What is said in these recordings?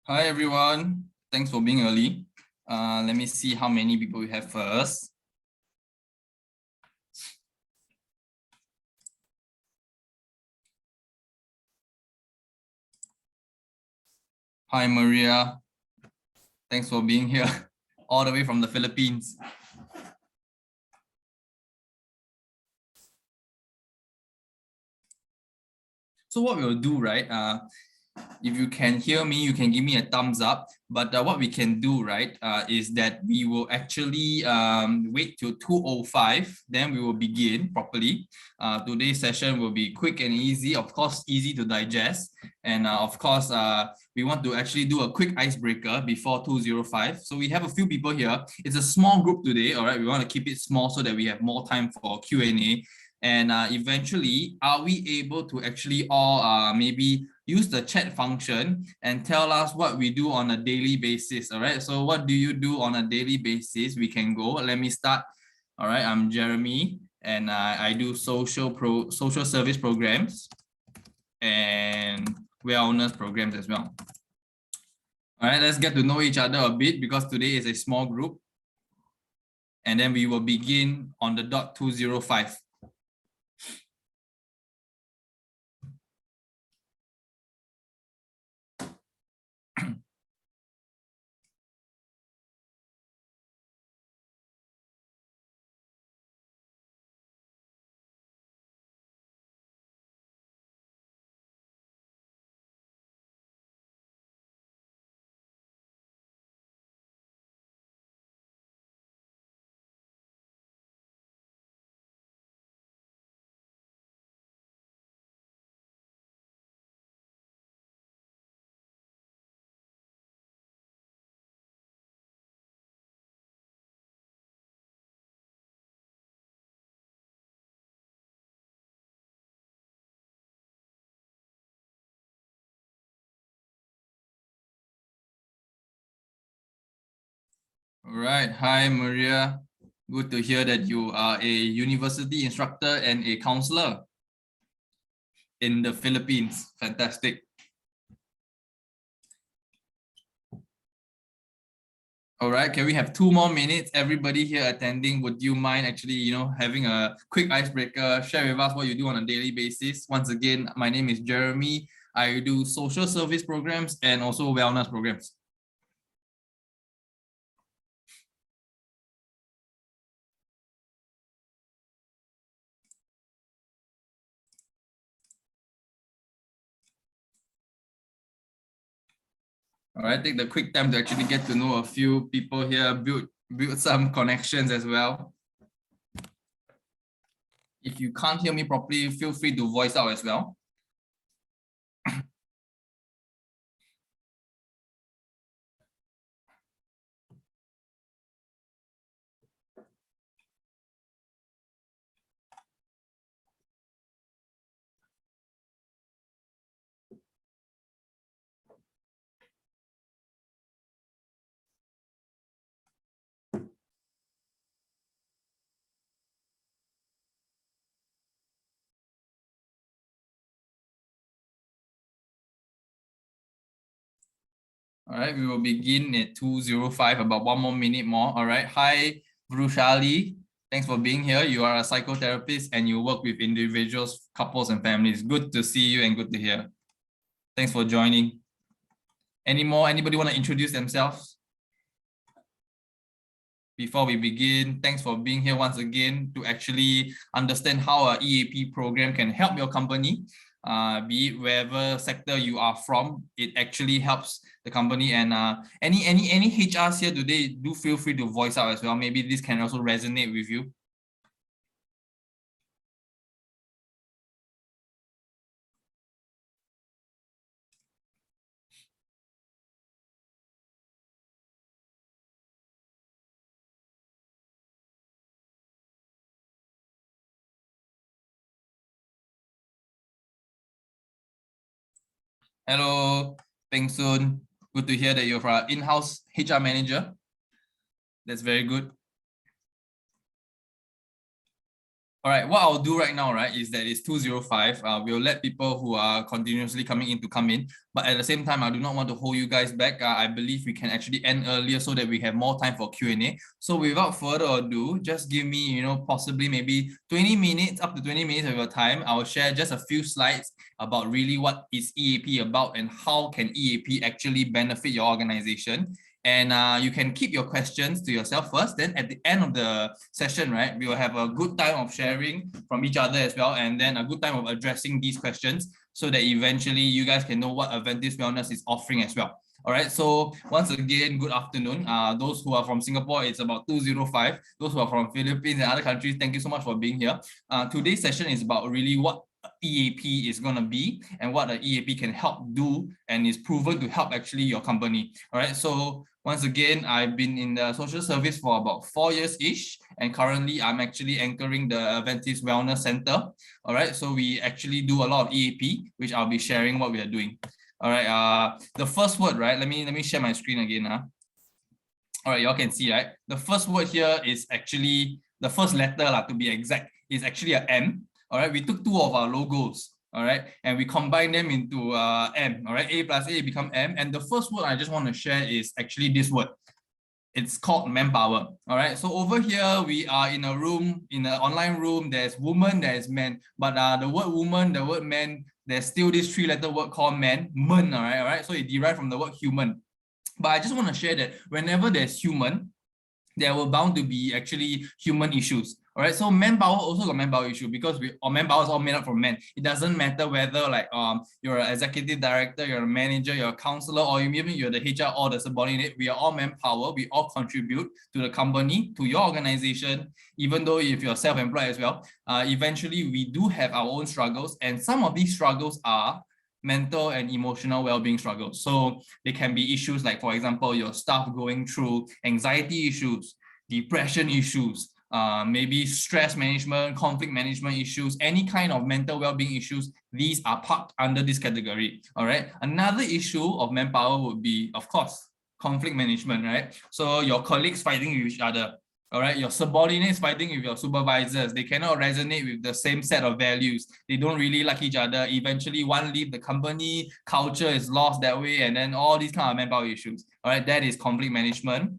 Hi everyone, thanks for being early. Let me see how many people we have first. Hi Maria, thanks for being here all the way from the Philippines. So what we'll do, right? If you can hear me, you can give me a thumbs up. But what we can do, right, is that we will actually wait till 2:05, then we will begin properly. Today's session will be quick and easy, of course, easy to digest. And of course, we want to actually do a quick icebreaker before 2:05. So we have a few people here. It's a small group today, all right? We want to keep it small so that we have more time for Q&A. And eventually, are we able to actually all maybe use the chat function and tell us what we do on a daily basis, all right? So what do you do on a daily basis? We can go. Let me start. All right, I'm Jeremy, and I do social service programs and wellness programs as well. All right, let's get to know each other a bit because today is a small group. And then we will begin on the dot 2:05. All right. Hi, Maria. Good to hear that you are a university instructor and a counselor in the Philippines. Fantastic. All right. Can we have 2 more minutes? Everybody here attending, would you mind actually, having a quick icebreaker? Share with us what you do on a daily basis. Once again, my name is Jeremy. I do social service programs and also wellness programs. All right, take the quick time to actually get to know a few people here, build some connections as well. If you can't hear me properly, feel free to voice out as well. All right, we will begin at 2:05, about 1 more minute more. All right. Hi, Vrushali. Thanks for being here. You are a psychotherapist and you work with individuals, couples, and families. Good to see you and good to hear. Thanks for joining. Anybody want to introduce themselves? Before we begin, thanks for being here once again to actually understand how an EAP program can help your company. Be it wherever sector you are from, it actually helps the company. And any HRs here today, do feel free to voice out as well. Maybe this can also resonate with you. Hello, Peng Soon. Good to hear that you're our in-house HR manager. That's very good. All right, what I'll do right now, right, is that it's 2:05. We'll let people who are continuously coming in to come in. But at the same time, I do not want to hold you guys back. I believe we can actually end earlier so that we have more time for Q&A. So without further ado, just give me, possibly maybe 20 minutes, up to 20 minutes of your time. I will share just a few slides about really what is EAP about and how can EAP actually benefit your organization. And you can keep your questions to yourself first. Then at the end of the session, right, we will have a good time of sharing from each other as well, and then a good time of addressing these questions so that eventually you guys can know what Adventist Wellness is offering as well. All right, so once again, good afternoon. Those who are from Singapore, it's about 2:05. Those who are from Philippines and other countries, thank you so much for being here. Today's session is about really what EAP is going to be and what an EAP can help do and is proven to help actually your company. All right, so once again, I've been in the social service for about 4 years-ish, and currently I'm actually anchoring the Adventist Wellness Center. All right, so we actually do a lot of EAP, which I'll be sharing what we are doing. All right, the first word, right? Let me share my screen again. All right, y'all can see, right? The first word here is actually the first letter, to be exact, is actually a M. All right, we took two of our logos. All right, and we combine them into M. All right, A plus A become M. And the first word I just want to share is actually this word. It's called Manpower. All right, so over here we are in a room, in an online room. There's woman, there's man, but the word woman, the word man, there's still this three-letter word called man, men. All right, so it derived from the word human. But I just want to share that whenever there's human, there will bound to be actually human issues. All right, so manpower also got manpower issue because manpower is all made up from men. It doesn't matter whether you're an executive director, you're a manager, you're a counselor, or even you're the HR or the subordinate. We are all manpower. We all contribute to the company, to your organization. Even though if you're self-employed as well, eventually we do have our own struggles, and some of these struggles are mental and emotional well-being struggles. So they can be issues like, for example, your staff going through anxiety issues, depression issues, maybe stress management, conflict management issues, any kind of mental well-being issues. These are parked under this category. All right. Another issue of manpower would be, of course, conflict management, right? So your colleagues fighting with each other. All right, your subordinates fighting with your supervisors. They cannot resonate with the same set of values. They don't really like each other. Eventually, one leave the company, culture is lost that way, and then all these kind of manpower issues. All right, that is conflict management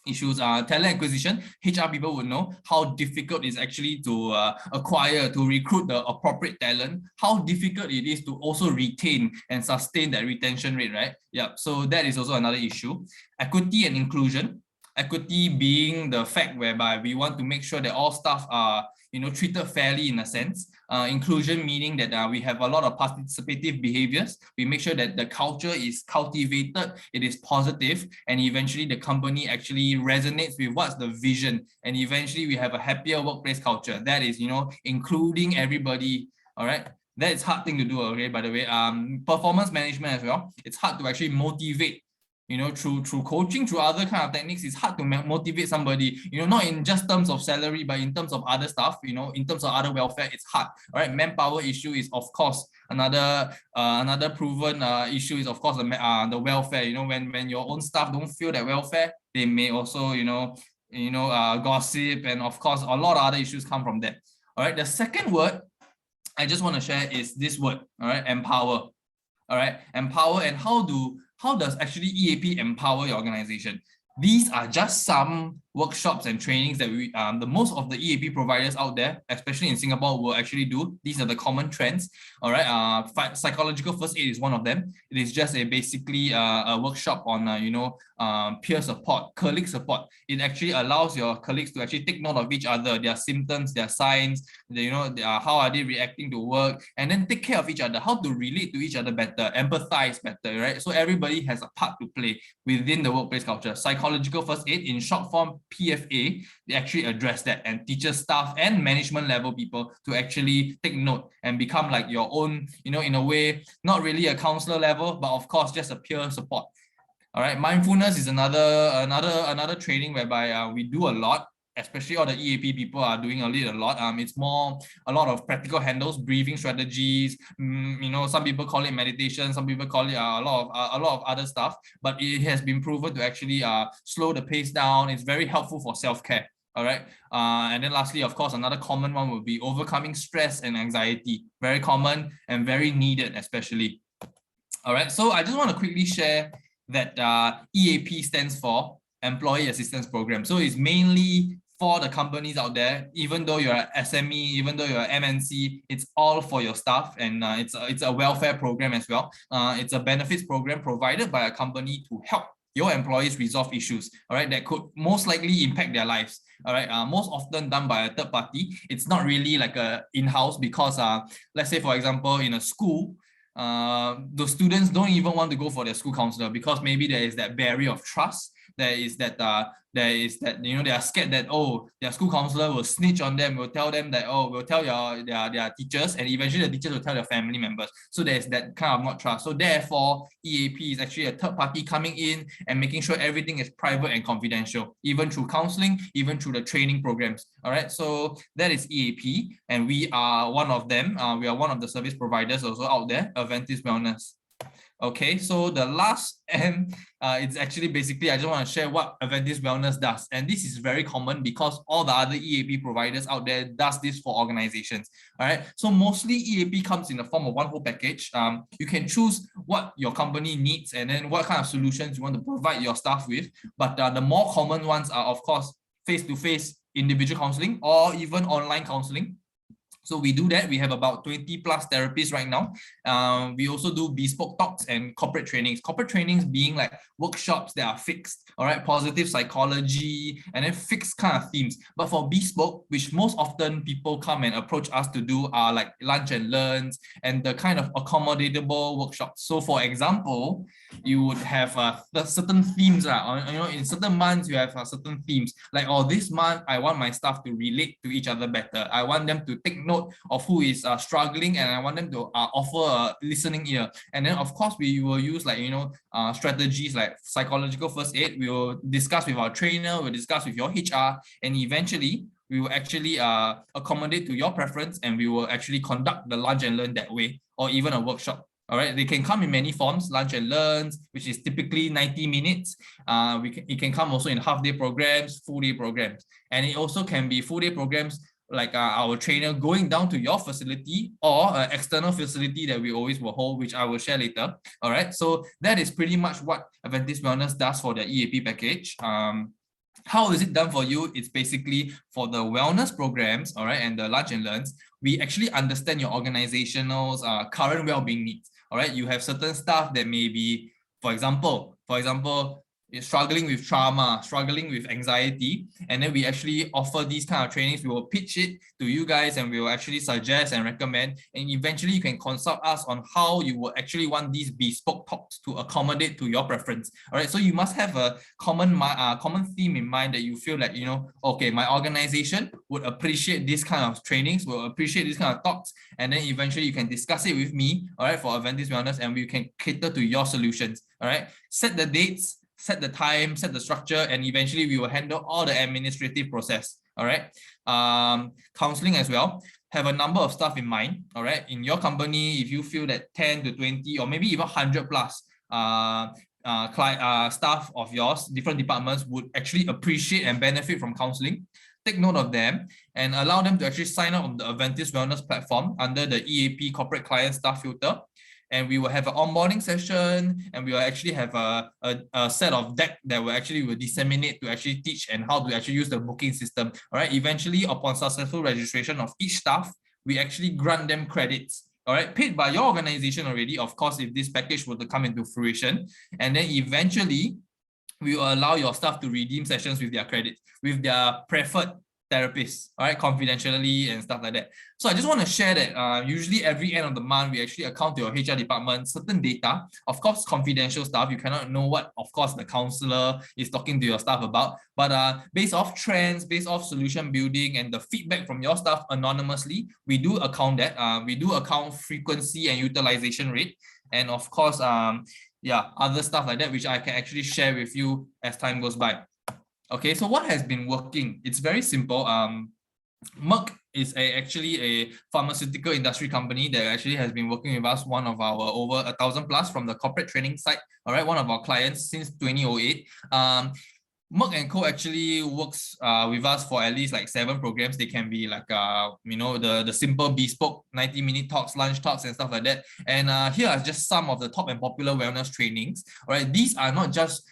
issues. Talent acquisition. HR people would know how difficult it is actually to acquire, to recruit the appropriate talent. How difficult it is to also retain and sustain that retention rate, right? Yeah. So that is also another issue. Equity and inclusion. Equity being the fact whereby we want to make sure that all staff are treated fairly in a sense. Inclusion meaning that we have a lot of participative behaviors. We make sure that the culture is cultivated, it is positive, and eventually the company actually resonates with what's the vision, and eventually we have a happier workplace culture that is including everybody. All right, that is hard thing to do, okay, by the way. Performance management as well. It's hard to actually motivate through coaching, through other kind of techniques. It's hard to motivate somebody, not in just terms of salary, but in terms of other stuff, in terms of other welfare. It's hard. All right, manpower issue is of course another proven issue is of course the welfare. When your own staff don't feel that welfare, they may also gossip, and of course a lot of other issues come from that. All right, the second word I just want to share is this word. All right, empower. All right, empower. And how does actually EAP empower your organization? These are just some workshops and trainings that the most of the EAP providers out there, especially in Singapore, will actually do. These are the common trends. All right, psychological first aid is one of them. It is just basically a workshop on peer support, colleague support. It actually allows your colleagues to actually take note of each other, their symptoms, their signs, how are they reacting to work, and then take care of each other, how to relate to each other better, empathize better, right? So everybody has a part to play within the workplace culture. Psychological first aid, in short form, PFA, they actually address that and teaches staff and management level people to actually take note and become like your own, in a way, not really a counselor level, but of course just a peer support. All right, mindfulness is another training whereby we do a lot, especially all the EAP people are doing a lot. It's more a lot of practical handles, breathing strategies. Some people call it meditation, some people call it a lot of other stuff. But it has been proven to actually slow the pace down. It's very helpful for self-care. All right. And then lastly, of course, another common one would be overcoming stress and anxiety. Very common and very needed, especially. All right. So I just want to quickly share that EAP stands for Employee Assistance Program. So it's mainly for the companies out there. Even though you're an SME, even though you're an MNC, it's all for your staff, and it's a welfare program as well. It's a benefits program provided by a company to help your employees resolve issues, all right, that could most likely impact their lives. All right, most often done by a third party. It's not really like a in-house, because let's say, for example, in a school, the students don't even want to go for their school counselor, because maybe there is that barrier of trust. There is that they are scared that, oh, their school counselor will snitch on them, will tell them that, oh, will tell their teachers, and eventually the teachers will tell their family members. So there's that kind of not trust. So therefore, EAP is actually a third party coming in and making sure everything is private and confidential, even through counseling, even through the training programs. All right, so that is EAP, and we are one of them. We are one of the service providers also out there, Adventist Wellness. Okay, so the last M, it's actually basically, I just want to share what Adventist Wellness does. And this is very common because all the other EAP providers out there does this for organizations. All right, so mostly EAP comes in the form of one whole package. You can choose what your company needs and then what kind of solutions you want to provide your staff with. But the more common ones are, of course, face-to-face individual counseling or even online counseling. So we do that. We have about 20 plus therapists right now. We also do bespoke talks and corporate trainings. Corporate trainings being like workshops that are fixed, all right, positive psychology, and then fixed kind of themes. But for bespoke, which most often people come and approach us to do, are like lunch and learns and the kind of accommodatable workshops. So for example, you would have the certain themes, in certain months you have certain themes, like, oh, this month I want my staff to relate to each other better. I want them to take note of who is struggling, and I want them to offer a listening ear. And then of course we will use strategies like psychological first aid. We will discuss with our trainer, we'll discuss with your HR, and eventually we will actually accommodate to your preference, and we will actually conduct the lunch and learn that way, or even a workshop. All right, they can come in many forms: lunch and learns, which is typically 90 minutes. It can come also in half-day programs, full-day programs, and it also can be full-day programs like our trainer going down to your facility, or an external facility that we always will hold, which I will share later. All right, so that is pretty much what Adventist Wellness does for the EAP package. How is it done for you? It's basically for the wellness programs, all right, and the lunch and learns. We actually understand your organization's current well-being needs. All right, you have certain staff that may be, for example, is struggling with trauma, struggling with anxiety, and then we actually offer these kind of trainings. We will pitch it to you guys, and we will actually suggest and recommend, and eventually you can consult us on how you will actually want these bespoke talks to accommodate to your preference. All right, so you must have a common theme in mind that you feel like, okay, my organization would appreciate this kind of trainings, will appreciate this kind of talks, and then eventually you can discuss it with me, all right, for Adventist Wellness, and we can cater to your solutions. All right, set the dates, set the time, set the structure, and eventually we will handle all the administrative process. All right. Counseling as well. Have a number of staff in mind. All right. In your company, if you feel that 10 to 20 or maybe even 100 plus staff of yours, different departments, would actually appreciate and benefit from counseling, take note of them and allow them to actually sign up on the Adventist Wellness platform under the EAP corporate client staff filter. And we will have an onboarding session, and we will actually have a set of deck that will disseminate to actually teach and how to actually use the booking system. All right. Eventually, upon successful registration of each staff, we actually grant them credits. All right, paid by your organization already, of course, if this package were to come into fruition. And then eventually, we will allow your staff to redeem sessions with their credits, with their preferred therapists, all right, confidentially and stuff like that. So I just want to share that usually every end of the month, we actually account to your HR department certain data, of course, confidential stuff. You cannot know what, of course, the counselor is talking to your staff about, but based off trends, based off solution building and the feedback from your staff anonymously, we do account that. We do account frequency and utilization rate. And of course, other stuff like that, which I can actually share with you as time goes by. Okay, so what has been working? It's very simple. Merck is actually a pharmaceutical industry company that actually has been working with us, one of our over 1,000 plus from the corporate training side. All right, one of our clients since 2008. Merck and Co actually works with us for at least like 7 programs. They can be like the simple bespoke 90-minute talks, lunch talks, and stuff like that. And here are just some of the top and popular wellness trainings. All right, these are not just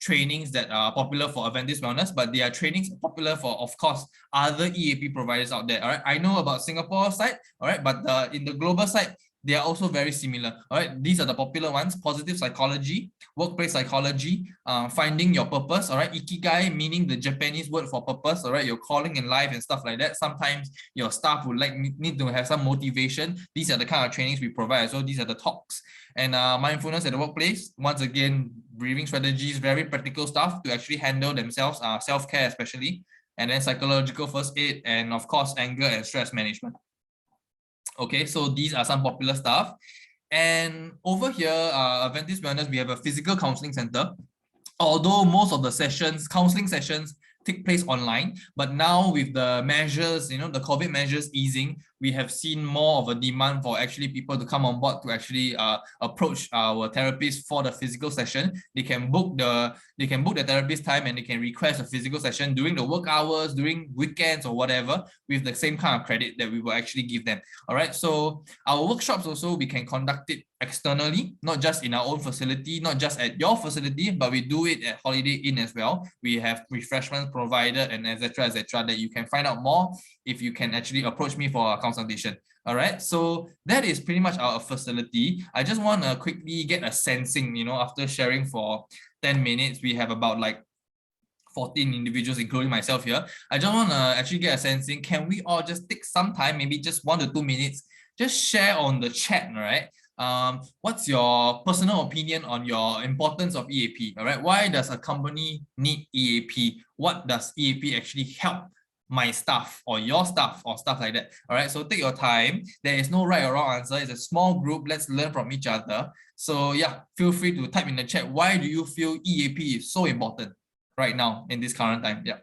trainings that are popular for Adventist wellness, but they are trainings popular for, of course, other EAP providers out there. All right, I know about Singapore side, all right, but in the global side, they are also very similar. All right, these are the popular ones: positive psychology, workplace psychology, finding your purpose. All right, ikigai, meaning the Japanese word for purpose. All right, your calling in life and stuff like that. Sometimes your staff would need to have some motivation. These are the kind of trainings we provide. So these are the talks. And mindfulness at the workplace. Once again, breathing strategies, very practical stuff to actually handle themselves, self-care especially. And then psychological first aid, and of course, anger and stress management. Okay, so these are some popular stuff. And over here, Adventist Wellness, we have a physical counseling center. Although most of the sessions, counseling sessions, take place online, but now with the measures, the COVID measures easing, we have seen more of a demand for actually people to come on board to actually approach our therapists for the physical session. They can book the therapist time, and they can request a physical session during the work hours, during weekends or whatever, with the same kind of credit that we will actually give them. All right, so our workshops also, we can conduct it externally, not just in our own facility, not just at your facility, but we do it at Holiday Inn as well. We have refreshments provided and etc. that you can find out more if you can actually approach me for a consultation. All right, so that is pretty much our facility. I just want to quickly get a sensing, after sharing for 10 minutes, we have about like 14 individuals, including myself here. I just want to actually get a sensing. Can we all just take some time, maybe just 1 to 2 minutes, just share on the chat, right? What's your personal opinion on your importance of EAP? All right, why does a company need EAP? What does EAP actually help my staff or your staff or stuff like that? All right, so take your time. There is no right or wrong answer. It's a small group. Let's learn from each other. So yeah, feel free to type in the chat. Why do you feel EAP is so important right now in this current time? Yeah.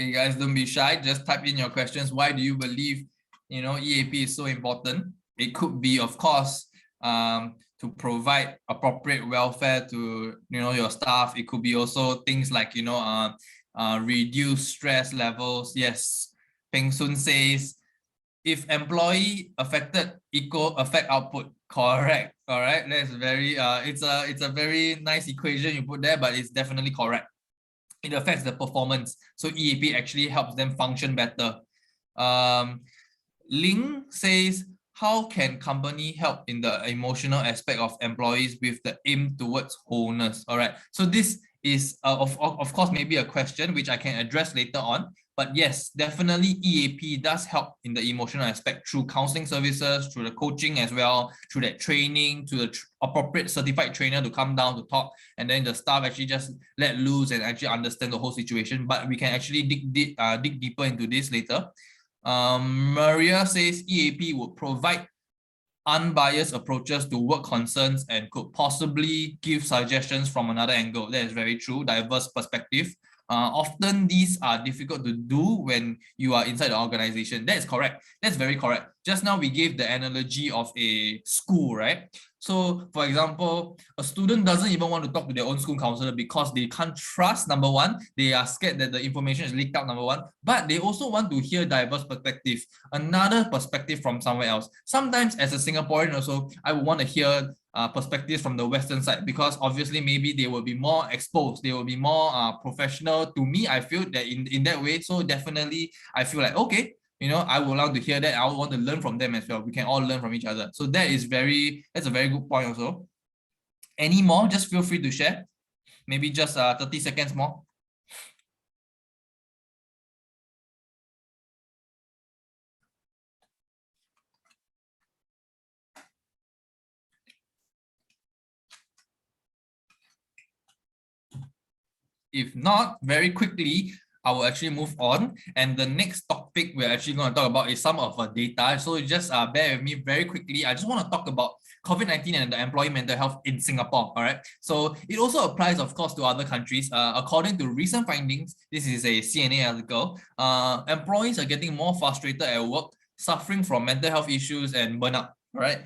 Okay, guys, don't be shy. Just type in your questions. Why do you believe, EAP is so important? It could be, of course, to provide appropriate welfare to, your staff. It could be also things like, reduce stress levels. Yes, Peng Sun says, if employee affected equal affect output. Correct. All right. That's very, it's a very nice equation you put there, but it's definitely correct. It affects the performance. So EAP actually helps them function better. Ling says, how can company help in the emotional aspect of employees with the aim towards wholeness? All right. So this is, of course, maybe a question which I can address later on. But yes, definitely EAP does help in the emotional aspect through counseling services, through the coaching as well, through that training, to the appropriate certified trainer to come down to talk, and then the staff actually just let loose and actually understand the whole situation. But we can actually dig deeper into this later. Maria says EAP would provide unbiased approaches to work concerns and could possibly give suggestions from another angle. That is very true. Diverse perspective. Often these are difficult to do when you are inside the organization. That is correct. That's very correct. Just now we gave the analogy of a school, right? So for example, a student doesn't even want to talk to their own school counselor because they can't trust, number one. They are scared that the information is leaked out, number one. But they also want to hear diverse perspective, another perspective from somewhere else. Sometimes as a Singaporean also, I would want to hear perspectives from the Western side, because obviously maybe they will be more exposed, they will be more professional. To me, I feel that in that way. So definitely I feel like, okay, I would love to hear that. I would want to learn from them as well. We can all learn from each other. So that's a very good point also. Any more? Just feel free to share. Maybe just 30 seconds more. If not, very quickly, I will actually move on. And the next topic we're actually going to talk about is some of the data. So just bear with me very quickly. I just want to talk about COVID-19 and the employee mental health in Singapore. All right. So it also applies, of course, to other countries. According to recent findings, this is a CNA article. Employees are getting more frustrated at work, suffering from mental health issues and burnout. All right.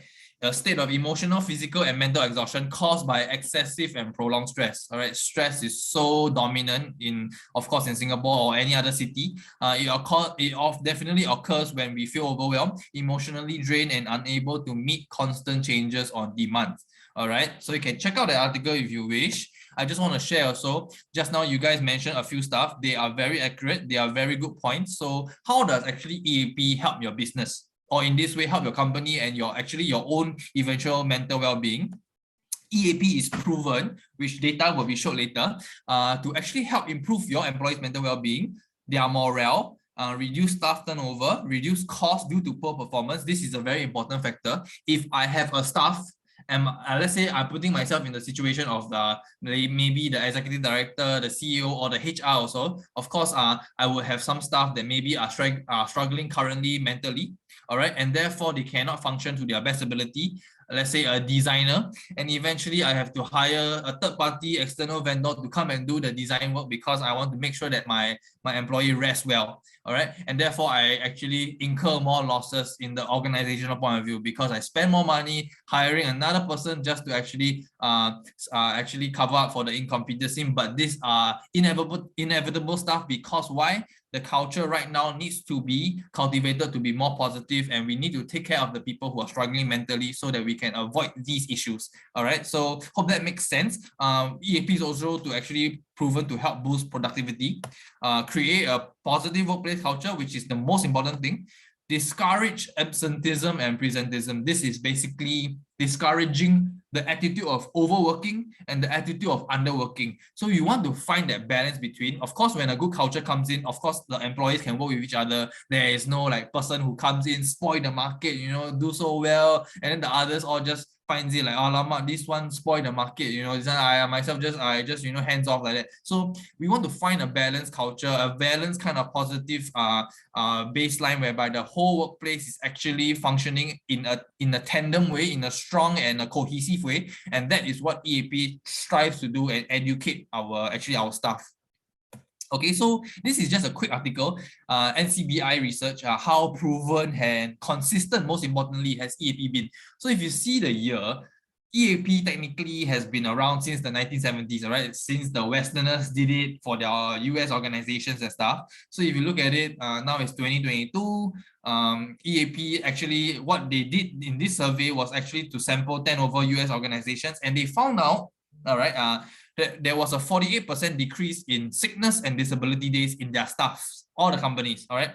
A state of emotional, physical, and mental exhaustion caused by excessive and prolonged stress. All right, stress is so dominant in, of course, in Singapore or any other city. It definitely occurs when we feel overwhelmed, emotionally drained, and unable to meet constant changes on demand. All right, so you can check out the article if you wish. I just want to share also, just now you guys mentioned a few stuff. They are very accurate. They are very good points. So how does actually EAP help your business? Or in this way, help your company and your own eventual mental well-being? EAP is proven, which data will be shown later, to actually help improve your employees' mental well-being, their morale, reduce staff turnover, reduce costs due to poor performance. This is a very important factor. If I have a staff, and let's say I'm putting myself in the situation of maybe the executive director, the CEO, or the HR also. Of course, I will have some staff that maybe are struggling currently mentally, all right, and therefore they cannot function to their best ability. Let's say a designer, and eventually I have to hire a third-party external vendor to come and do the design work because I want to make sure that my employee rests well, all right, and therefore I actually incur more losses in the organizational point of view because I spend more money hiring another person just to actually cover up for the incompetency. But these are inevitable stuff because why? The culture right now needs to be cultivated to be more positive, and we need to take care of the people who are struggling mentally so that we can avoid these issues. All right, so hope that makes sense. EAP is also to actually proven to help boost productivity, create a positive workplace culture, which is the most important thing. Discourage absenteeism and presenteeism. This is basically discouraging the attitude of overworking and the attitude of underworking. So you want to find that balance between, of course, when a good culture comes in, of course, the employees can work with each other. There is no like person who comes in, spoil the market, do so well, and then the others all just finds it like, oh, lama, this one spoil the market, this one, I just hands off like that. So we want to find a balanced culture, a balanced kind of positive baseline whereby the whole workplace is actually functioning in a tandem way, in a strong and a cohesive way, and that is what EAP strives to do and educate our staff. Okay, so this is just a quick article, NCBI research, how proven and consistent, most importantly, has EAP been. So if you see the year, EAP technically has been around since the 1970s, all right? Since the Westerners did it for their US organizations and stuff. So if you look at it, now it's 2022. EAP actually, what they did in this survey was actually to sample 10 over US organizations, and they found out, all right, there was a 48% decrease in sickness and disability days in their staffs, all the companies, all right?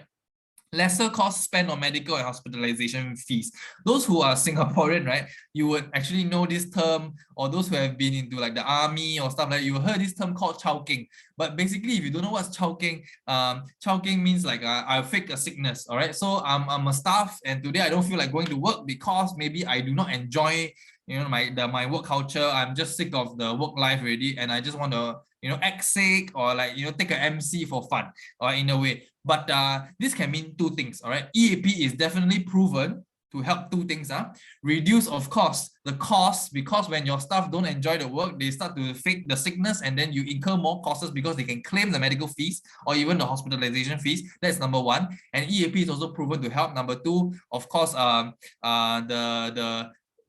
Lesser cost spent on medical and hospitalization fees. Those who are Singaporean, right, you would actually know this term, or those who have been into like the army or stuff like that, you heard this term called chowking. But basically, if you don't know what's chowking, chowking means like I fake a sickness, all right? So I'm a staff, and today I don't feel like going to work because maybe I do not enjoy my work culture. I'm just sick of the work life already, and I just want to act sick or like take an MC for fun, or in a way. But this can mean two things, all right? EAP is definitely proven to help two things. Reduce, of course, the cost, because when your staff don't enjoy the work, they start to fake the sickness, and then you incur more costs because they can claim the medical fees or even the hospitalization fees. That's number one. And EAP is also proven to help. Number two, of course,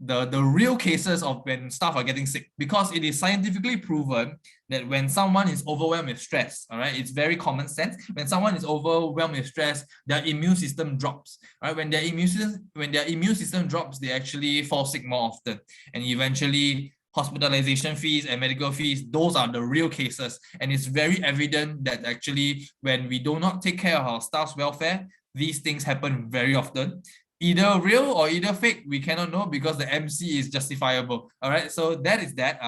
the real cases of when staff are getting sick, because it is scientifically proven that when someone is overwhelmed with stress, all right, it's very common sense. When someone is overwhelmed with stress, their immune system drops. All right, when their immune system drops, they actually fall sick more often, and eventually hospitalization fees and medical fees, those are the real cases. And it's very evident that actually when we do not take care of our staff's welfare, these things happen very often. Either real or either fake, we cannot know because the MC is justifiable. All right, so that is that.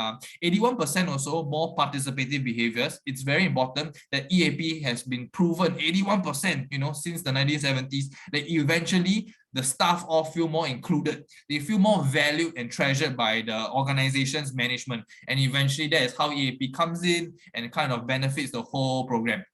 81% or so more participative behaviors. It's very important that EAP has been proven 81%, since the 1970s, that eventually the staff all feel more included. They feel more valued and treasured by the organization's management. And eventually that is how EAP comes in and kind of benefits the whole program.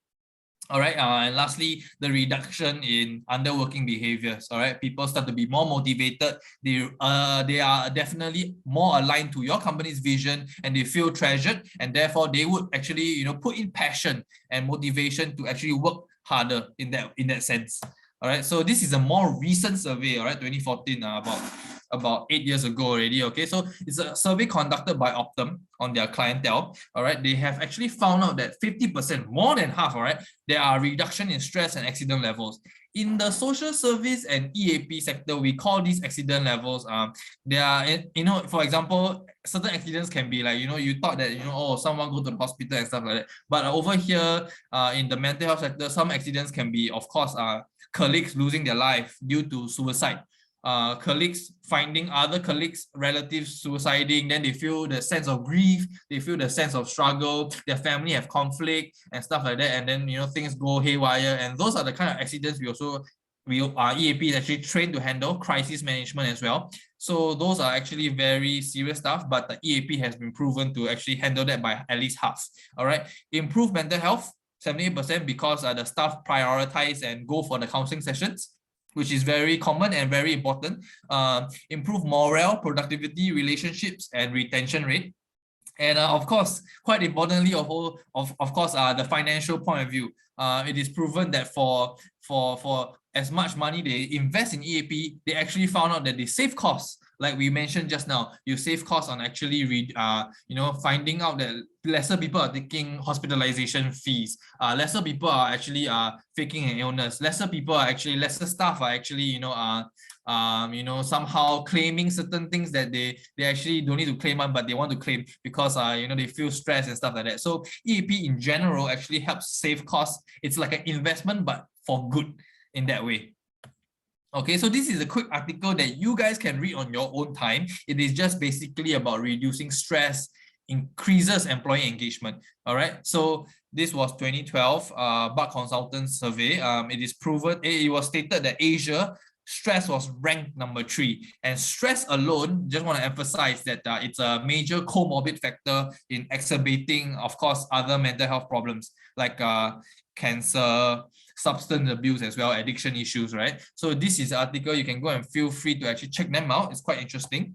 All right, and lastly, the reduction in underworking behaviors. All right, people start to be more motivated. They are definitely more aligned to your company's vision, and they feel treasured, and therefore they would actually put in passion and motivation to actually work harder in that sense. All right, so this is a more recent survey. All right, 2014, about 8 years ago already. Okay, so it's a survey conducted by Optum on their clientele. All right, they have actually found out that 50%, more than half, all right, there are reduction in stress and accident levels. In the social service and EAP sector, we call these accident levels. They are, for example, certain accidents can be like, you thought that, oh, someone go to the hospital and stuff like that. But over here, in the mental health sector, some accidents can be, of course, colleagues losing their life due to suicide. Colleagues finding other colleagues, relatives suiciding, then they feel the sense of grief, they feel the sense of struggle, their family have conflict and stuff like that, and then things go haywire. And those are the kind of accidents our EAP is actually trained to handle, crisis management as well. So those are actually very serious stuff, but the EAP has been proven to actually handle that by at least half. All right, improve mental health, 78%, because the staff prioritize and go for the counseling sessions, which is very common and very important. Improve morale, productivity, relationships, and retention rate. And of course, quite importantly, of course, the financial point of view, it is proven that for as much money they invest in EAP, they actually found out that they save costs. Like we mentioned just now, you save costs on actually finding out that lesser people are taking hospitalization fees. Lesser people are actually faking an illness. Lesser staff are actually somehow claiming certain things that they actually don't need to claim on, but they want to claim because they feel stressed and stuff like that. So EAP in general actually helps save costs. It's like an investment, but for good in that way. Okay, so this is a quick article that you guys can read on your own time. It is just basically about reducing stress, increases employee engagement. All right, so this was 2012 Buck Consultants survey. It is proven, it was stated that Asia, stress was ranked number 3, and stress alone, just want to emphasize that it's a major comorbid factor in exacerbating, of course, other mental health problems like cancer, substance abuse as well, addiction issues, right? So this is an article, you can go and feel free to actually check them out. It's quite interesting.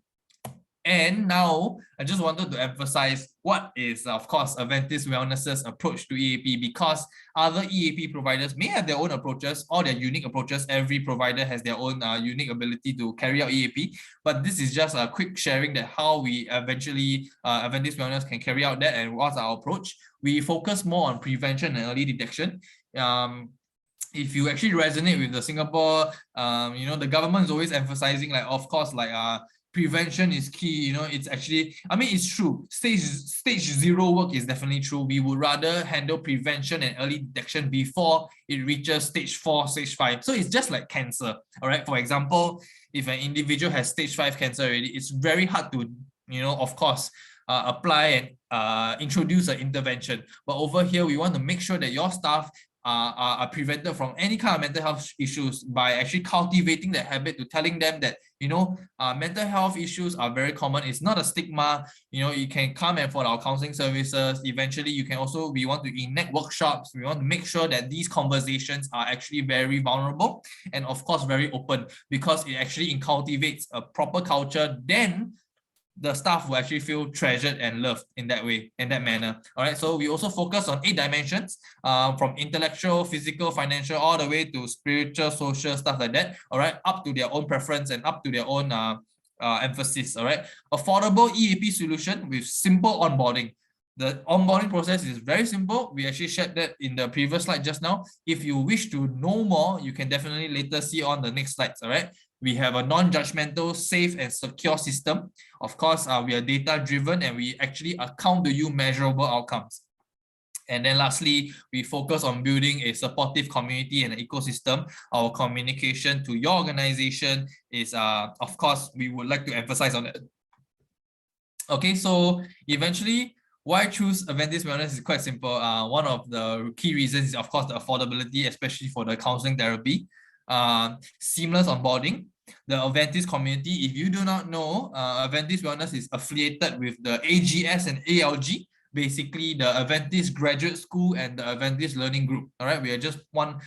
And now I just wanted to emphasize what is, of course, Adventist Wellness's approach to EAP, because other EAP providers may have their own approaches or their unique approaches. Every provider has their own unique ability to carry out EAP, but this is just a quick sharing that how we eventually, Adventist Wellness can carry out that and what's our approach. We focus more on prevention and early detection. If you actually resonate with the Singapore, the government is always emphasizing, like, of course, like prevention is key. It's actually, it's true. Stage 0 work is definitely true. We would rather handle prevention and early detection before it reaches stage 4, stage 5. So it's just like cancer. All right. For example, if an individual has stage 5 cancer already, it's very hard to, of course, apply and introduce an intervention. But over here, we want to make sure that your staff are prevented from any kind of mental health issues by actually cultivating the habit to telling them that mental health issues are very common. It's not a stigma. You can come and for our counseling services. Eventually, you can also, we want to enact workshops. We want to make sure that these conversations are actually very vulnerable and of course very open, because it actually cultivates a proper culture. Then the staff will actually feel treasured and loved in that way, in that manner. All right, so we also focus on 8 dimensions, from intellectual, physical, financial, all the way to spiritual, social, stuff like that. All right, up to their own preference and up to their own emphasis. All right, affordable EAP solution with simple onboarding. The onboarding process is very simple. We actually shared that in the previous slide just now. If you wish to know more, you can definitely later see on the next slides. All right. We have a non-judgmental, safe, and secure system. Of course, we are data-driven and we actually account to you measurable outcomes. And then lastly, we focus on building a supportive community and an ecosystem. Our communication to your organization is, of course, we would like to emphasize on it. Okay, so eventually, why choose Adventist Wellness is quite simple. One of the key reasons is, of course, the affordability, especially for the counseling therapy. Seamless onboarding. The Adventist community, if you do not know, Adventist Wellness is affiliated with the AGS and ALG. basically the Adventist Graduate School and the Adventist Learning Group. All right, we are just one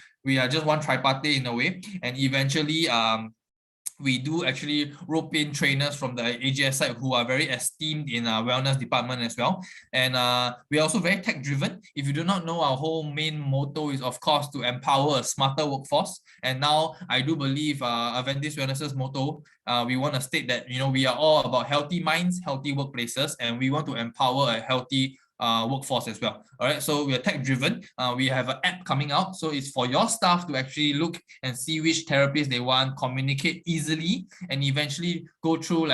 tripartite in a way, and eventually we do actually rope in trainers from the AGS side who are very esteemed in our wellness department as well. And we're also very tech driven. If you do not know, our whole main motto is, of course, to empower a smarter workforce. And now I do believe Adventist Wellness's motto, we want to state that, we are all about healthy minds, healthy workplaces, and we want to empower a healthy workforce as well. All right, so we are tech driven. We have an app coming out, so it's for your staff to actually look and see which therapies they want, communicate easily, and eventually go through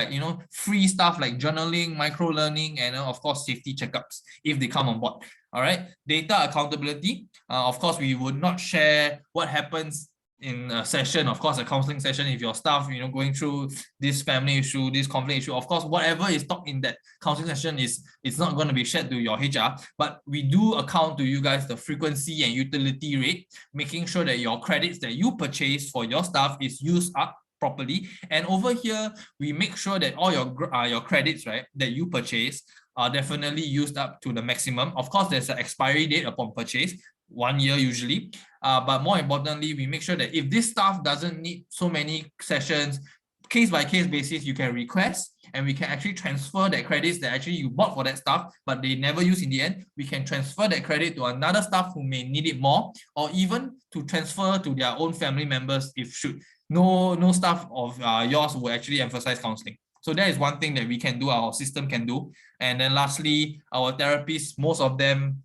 free stuff like journaling, micro learning, and of course safety checkups if they come on board. All right, data accountability. Of course, we would not share what happens in a session, of course, a counseling session, if your staff, going through this family issue, this conflict issue, of course, whatever is talked in that counseling session it's not going to be shared to your HR, but we do account to you guys the frequency and utility rate, making sure that your credits that you purchase for your staff is used up properly. And over here, we make sure that all your credits, right, that you purchase are definitely used up to the maximum. Of course, there's an expiry date upon purchase, 1 year usually. But more importantly, we make sure that if this staff doesn't need so many sessions, case by case basis, you can request, and we can actually transfer that credits that actually you bought for that staff, but they never use in the end. We can transfer that credit to another staff who may need it more, or even to transfer to their own family members if should. No staff of yours will actually emphasize counseling. So that is one thing that we can do, our system can do. And then lastly, our therapists, most of them,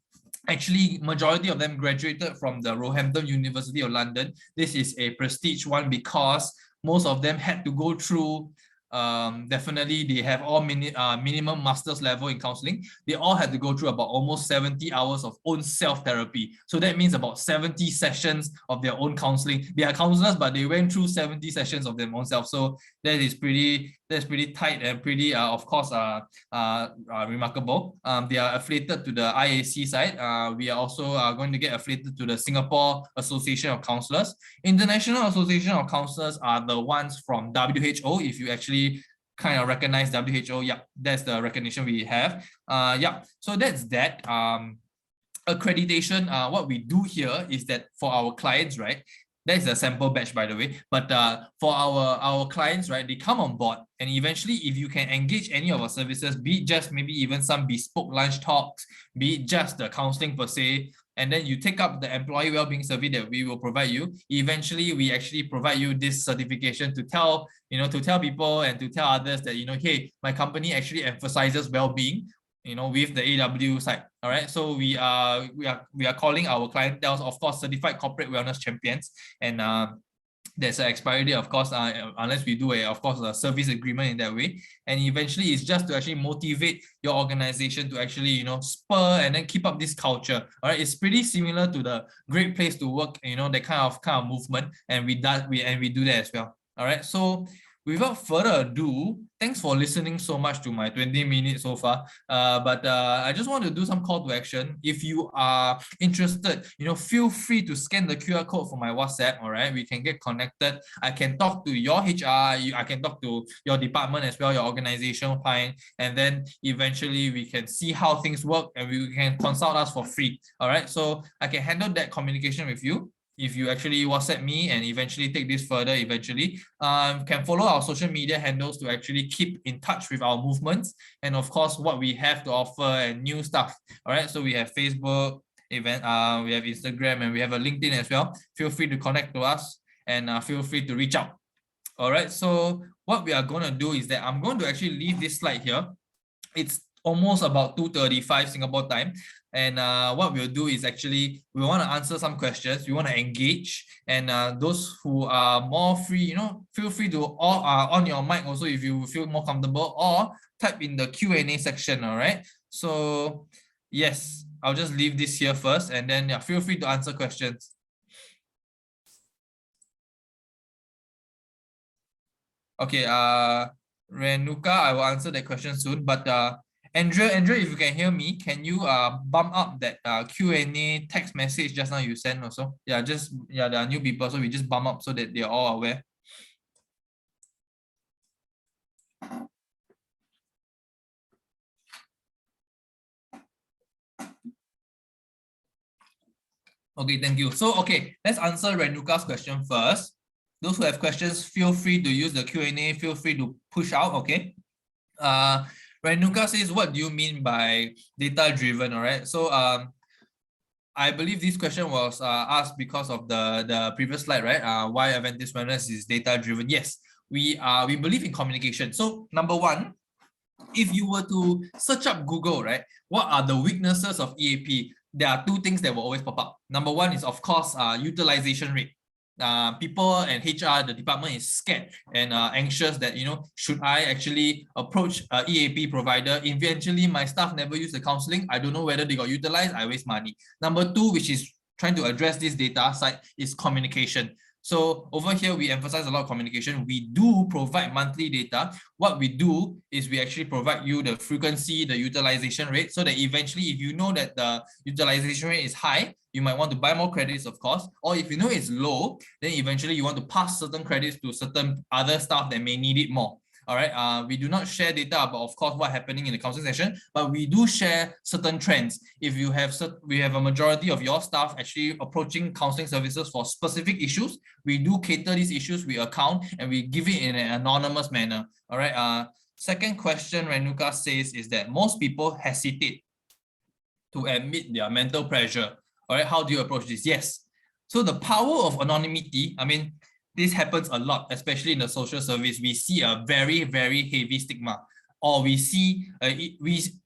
actually, majority of them graduated from the Roehampton University of London. This is a prestige one because most of them had to go through, definitely they have all minimum master's level in counseling. They all had to go through about almost 70 hours of own self-therapy. So that means about 70 sessions of their own counseling. They are counselors, but they went through 70 sessions of their own self. So that's pretty tight and pretty, of course, remarkable. They are affiliated to the IAC side. We are also going to get affiliated to the Singapore Association of Counsellors. International Association of Counsellors are the ones from WHO. If you actually kind of recognize WHO, yeah, that's the recognition we have. Yeah, so that's that. Accreditation, what we do here is that for our clients, right, that is a sample batch, by the way. But for our clients, right, they come on board, and eventually, if you can engage any of our services, be it just maybe even some bespoke lunch talks, be it just the counseling per se, and then you take up the employee well-being survey that we will provide you. Eventually, we actually provide you this certification to tell people and to tell others that, hey, my company actually emphasizes well-being, with the AW side. All right. So we are calling our clientele, of course, certified corporate wellness champions. And there's an expiry date, of course, unless we do a service agreement in that way. And eventually it's just to actually motivate your organization to actually, spur and then keep up this culture. All right. It's pretty similar to the Great Place to Work, that kind of movement. And we do that as well. All right. So without further ado, thanks for listening so much to my 20 minutes so far. But I just want to do some call to action. If you are interested, feel free to scan the QR code for my WhatsApp. All right, we can get connected. I can talk to your HR. I can talk to your department as well, your organization, fine. And then eventually we can see how things work, and we can consult us for free. All right, so I can handle that communication with you. If you actually WhatsApp me and eventually take this further, can follow our social media handles to actually keep in touch with our movements and of course what we have to offer and new stuff. All right, so we have Facebook event, we have Instagram, and we have a LinkedIn as well. Feel free to connect to us, and feel free to reach out. All right, so what we are going to do is that I'm going to actually leave this slide here. It's almost about 2:35 Singapore time. And what we'll do is actually we want to answer some questions. We want to engage, and those who are more free, feel free to on your mic also if you feel more comfortable, or type in the Q&A section. All right. So yes, I'll just leave this here first, and then feel free to answer questions. Okay. Renuka, I will answer that question soon, but Andrea, if you can hear me, can you bump up that Q&A text message just now you sent also? Yeah, there are new people, so we just bump up so that they're all aware. Okay, thank you. So, okay, let's answer Renuka's question first. Those who have questions, feel free to use the Q&A, feel free to push out, okay? Renuka says, what do you mean by data-driven, all right? So, I believe this question was asked because of the previous slide, right? Why Adventist Wellness is data-driven. Yes, we believe in communication. So, number one, if you were to search up Google, right, what are the weaknesses of EAP? There are two things that will always pop up. Number one is, of course, utilization rate. People and HR, the department is scared and anxious that, should I actually approach a EAP provider? Eventually, my staff never use the counseling. I don't know whether they got utilized. I waste money. Number two, which is trying to address this data side, is communication. So over here, we emphasize a lot of communication. We do provide monthly data. What we do is we actually provide you the frequency, the utilization rate, so that eventually, if you know that the utilization rate is high, you might want to buy more credits, of course. Or if you know it's low, then eventually you want to pass certain credits to certain other staff that may need it more. All right. We do not share data about, of course, what's happening in the counseling session, but we do share certain trends. If you have, we have a majority of your staff actually approaching counseling services for specific issues, we do cater these issues, we account, and we give it in an anonymous manner. All right. Second question Renuka says is that most people hesitate to admit their mental pressure. All right. How do you approach this? Yes. So the power of anonymity, I mean, this happens a lot, especially in the social service. We see a very, very heavy stigma, or we see,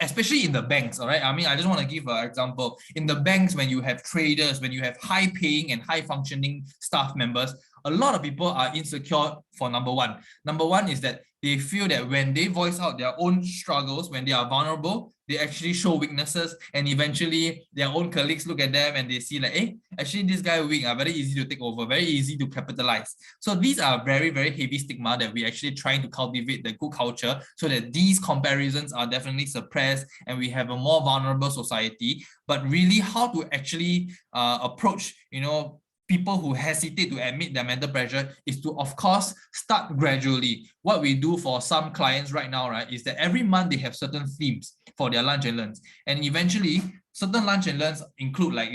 especially in the banks, all right? I mean, I just want to give an example. In the banks, when you have traders, when you have high paying and high functioning staff members, a lot of people are insecure for number one. Number one is that they feel that when they voice out their own struggles, when they are vulnerable, they actually show weaknesses, and eventually their own colleagues look at them and they see like, hey, actually this guy weak, very easy to take over, very easy to capitalize. So these are very, very heavy stigma that we actually trying to cultivate the good culture so that these comparisons are definitely suppressed and we have a more vulnerable society. But really how to actually approach, people who hesitate to admit their mental pressure is to, of course, start gradually. What we do for some clients right now, right, is that every month they have certain themes for their lunch and learns. And eventually, certain lunch and learns include like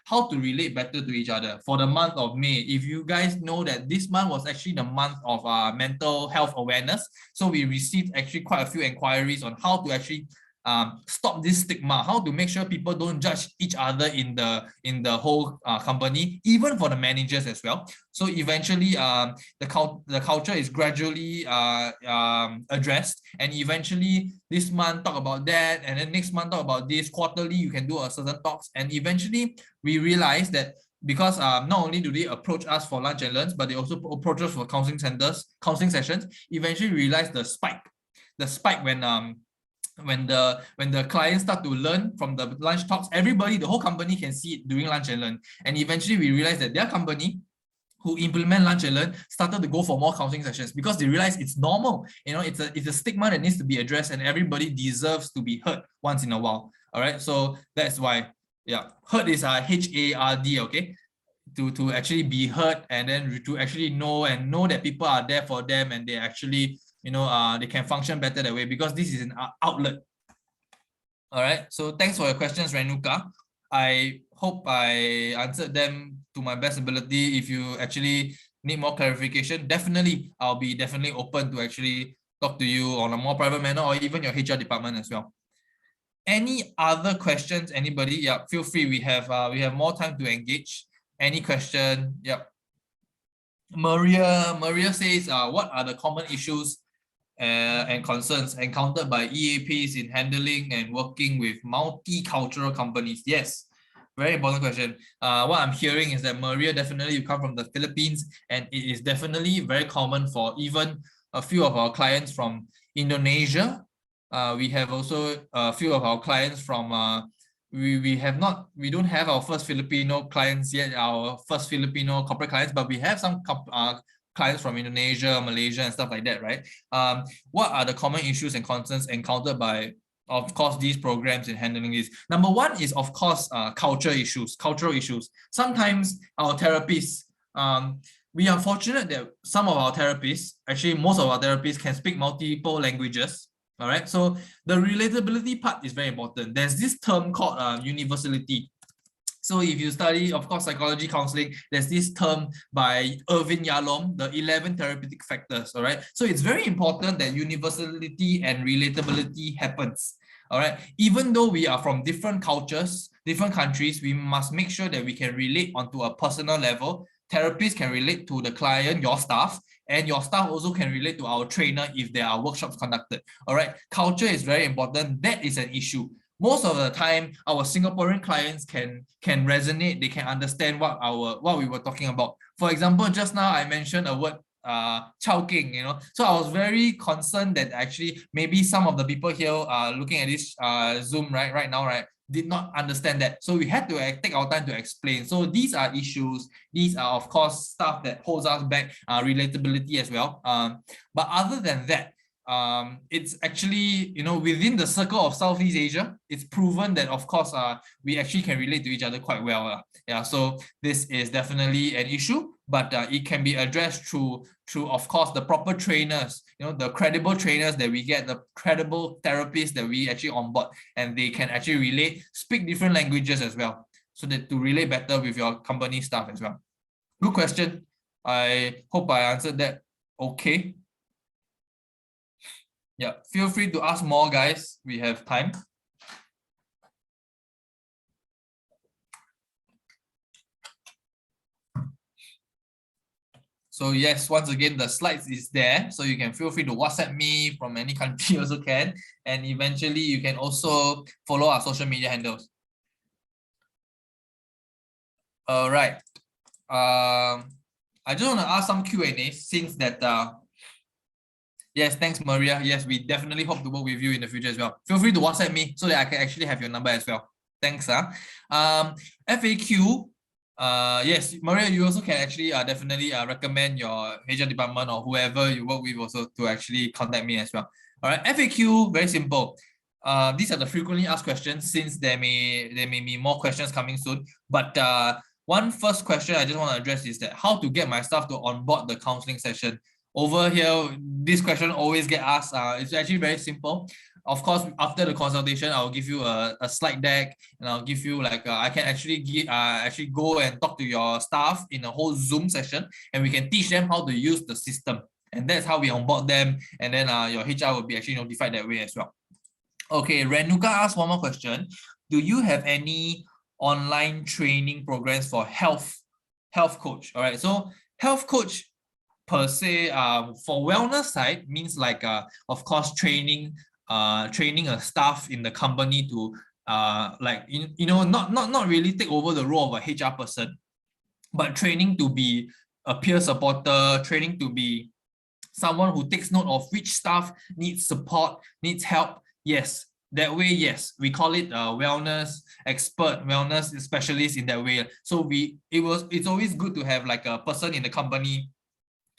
how to relate better to each other. For the month of May, if you guys know that this month was actually the month of mental health awareness, so we received actually quite a few inquiries on how to actually stop this stigma, how to make sure people don't judge each other in the whole company, even for the managers as well. So eventually the culture is gradually addressed, and eventually this month talk about that, and then next month talk about this. Quarterly you can do a certain talks, and eventually we realize that because not only do they approach us for lunch and learns, but they also approach us for counseling sessions. Eventually we realize the spike when the clients start to learn from the lunch talks, everybody, the whole company can see it during lunch and learn. And eventually we realized that their company who implement lunch and learn started to go for more counseling sessions because they realize it's normal. It's a stigma that needs to be addressed, and everybody deserves to be heard once in a while. All right. So that's why, heard is HARD, okay? To actually be heard, and then to actually know that people are there for them, and they actually they can function better that way, because this is an outlet. All right. So thanks for your questions, Renuka. I hope I answered them to my best ability. If you actually need more clarification, I'll be definitely open to actually talk to you on a more private manner, or even your HR department as well. Any other questions, anybody? Yeah, feel free. We have more time to engage. Any question? Yep. Maria says, what are the common issues and concerns encountered by EAPs in handling and working with multicultural companies? Yes, very important question. What I'm hearing is that, Maria, definitely you come from the Philippines, and it is definitely very common for even a few of our clients from Indonesia. We have also a few of our clients from we don't have our first Filipino clients yet, our first Filipino corporate clients, but we have some clients from Indonesia, Malaysia, and stuff like that, right? What are the common issues and concerns encountered by, of course, these programs in handling this? Number one is, of course, cultural issues. Sometimes our therapists, we are fortunate that some of our therapists, actually most of our therapists, can speak multiple languages. All right, so the relatability part is very important. There's this term called universality. So if you study, of course, psychology counseling, there's this term by Irvin Yalom, the 11 therapeutic factors, all right? So it's very important that universality and relatability happens, all right? Even though we are from different cultures, different countries, we must make sure that we can relate onto a personal level. Therapists can relate to the client, your staff, and your staff also can relate to our trainer if there are workshops conducted, all right? Culture is very important. That is an issue. Most of the time, our Singaporean clients can resonate. They can understand what we were talking about. For example, just now I mentioned a word, chowking, you know. So I was very concerned that actually maybe some of the people here looking at this Zoom right now, right, did not understand that. So we had to take our time to explain. So these are issues. These are, of course, stuff that holds us back, relatability as well. But other than that, it's actually, you know, within the circle of Southeast Asia, it's proven that, of course, we actually can relate to each other quite well. Yeah, so this is definitely an issue, but it can be addressed through, of course, the proper trainers, you know, the credible trainers that we get, the credible therapists that we actually onboard, and they can actually relate, speak different languages as well, so that to relate better with your company staff as well. Good question. I hope I answered that okay. Yeah, feel free to ask more, guys. We have time. So yes, once again, the slides is there. So you can feel free to WhatsApp me from any country also can. And eventually you can also follow our social media handles. All right. I just want to ask some Q&A since that yes, thanks, Maria. Yes, we definitely hope to work with you in the future as well. Feel free to WhatsApp me so that I can actually have your number as well. Thanks. FAQ. Yes, Maria, you also can actually definitely recommend your HR department or whoever you work with also to actually contact me as well. All right, FAQ, very simple. These are the frequently asked questions since there may be more questions coming soon. But one first question I just want to address is that how to get my staff to onboard the counseling session. Over here, this question always get asked. It's actually very simple. Of course, after the consultation, I'll give you a slide deck, and I'll give you like I can actually actually go and talk to your staff in a whole Zoom session, and we can teach them how to use the system, and that's how we onboard them. And then your HR will be actually notified that way as well. Okay, Renuka asked one more question. Do you have any online training programs for health coach? All right, so health coach per se, for wellness side means like of course training a staff in the company to like you know not really take over the role of a HR person, but training to be a peer supporter, training to be someone who takes note of which staff needs support, needs help. Yes, that way, yes, we call it a wellness expert, wellness specialist in that way. So it's always good to have like a person in the company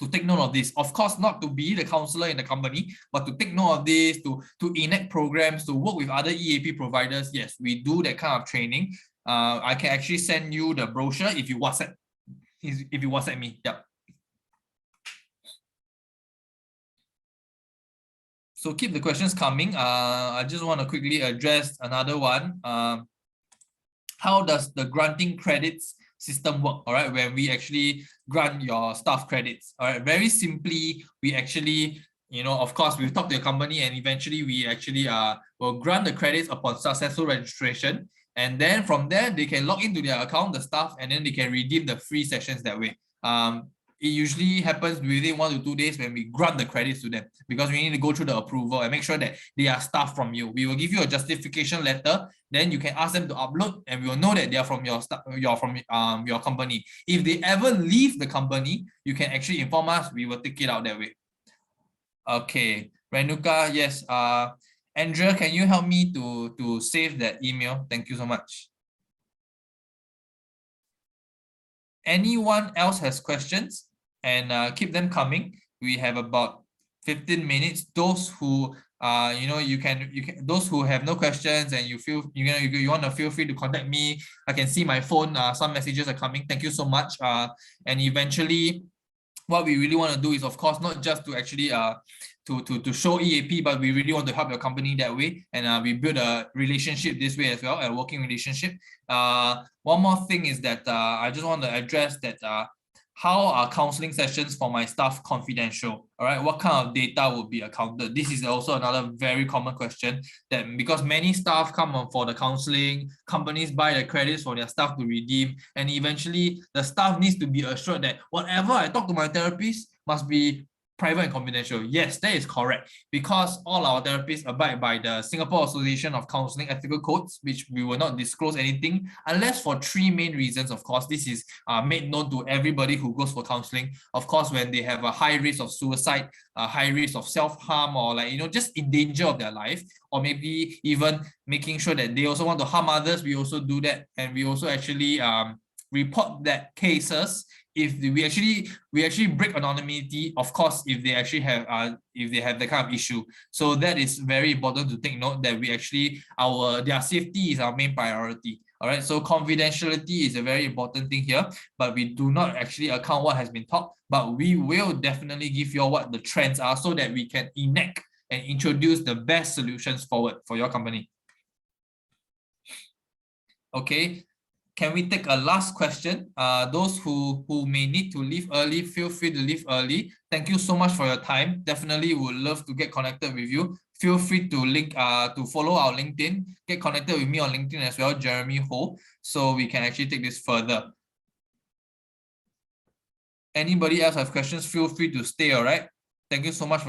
to take note of this. Of course, not to be the counselor in the company, but to take note of this, to enact programs, to work with other EAP providers. Yes, we do that kind of training. I can actually send you the brochure if you WhatsApp me. Yep. So keep the questions coming. I just want to quickly address another one. How does the granting credits system work? All right, when we actually grant your staff credits. All right, very simply, we actually, you know, of course, we've talked to your company, and eventually we actually will grant the credits upon successful registration. And then from there, they can log into their account, the staff, and then they can redeem the free sessions that way. It usually happens within 1 to 2 days when we grant the credits to them, because we need to go through the approval and make sure that they are staff from you. We will give you a justification letter, then you can ask them to upload, and we will know that they are from your your company. If they ever leave the company, you can actually inform us. We will take it out that way. Okay, Renuka, yes. Andrea, can you help me to save that email? Thank you so much. Anyone else has questions? And keep them coming. We have about 15 minutes. Those who you know, you can those who have no questions and you feel you want to feel free to contact me. I can see my phone. Some messages are coming. Thank you so much. And eventually, what we really want to do is, of course, not just to actually to show EAP, but we really want to help your company that way, and we build a relationship this way as well, a working relationship. One more thing is that I just want to address that how are counseling sessions for my staff confidential? All right, what kind of data will be accounted? This is also another very common question, that because many staff come on for the counseling, companies buy the credits for their staff to redeem, and eventually the staff needs to be assured that whatever I talk to my therapist must be private and confidential. Yes, that is correct, because all our therapists abide by the Singapore Association of Counseling Ethical Codes, which we will not disclose anything unless for three main reasons. Of course, this is made known to everybody who goes for counseling. Of course, when they have a high risk of suicide, a high risk of self-harm, or just in danger of their life, or maybe even making sure that they also want to harm others, we also do that, and we also actually report that cases if we actually break anonymity, of course, if they actually have that kind of issue. So that is very important to take note, that we actually their safety is our main priority. All right, so confidentiality is a very important thing here, but we do not actually account what has been taught, but we will definitely give you all what the trends are so that we can enact and introduce the best solutions forward for your company. Okay. Can we take a last question? Those who may need to leave early, feel free to leave early. Thank you so much for your time. Definitely would love to get connected with you. Feel free to to follow our LinkedIn. Get connected with me on LinkedIn as well, Jeremy Ho, so we can actually take this further. Anybody else have questions? Feel free to stay. All right. Thank you so much.